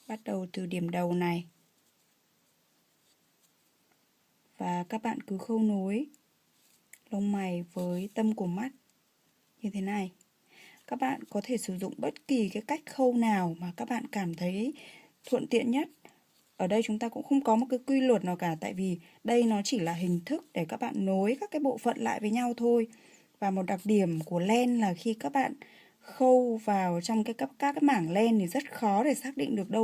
Bắt đầu từ điểm đầu này. Và các bạn cứ khâu nối lông mày với tâm của mắt như thế này. Các bạn có thể sử dụng bất kỳ cái cách khâu nào mà các bạn cảm thấy thuận tiện nhất. Ở đây chúng ta cũng không có một cái quy luật nào cả, tại vì đây nó chỉ là hình thức để các bạn nối các cái bộ phận lại với nhau thôi. Và một đặc điểm của len là khi các bạn khâu vào trong các cái mảng len thì rất khó để xác định được đâu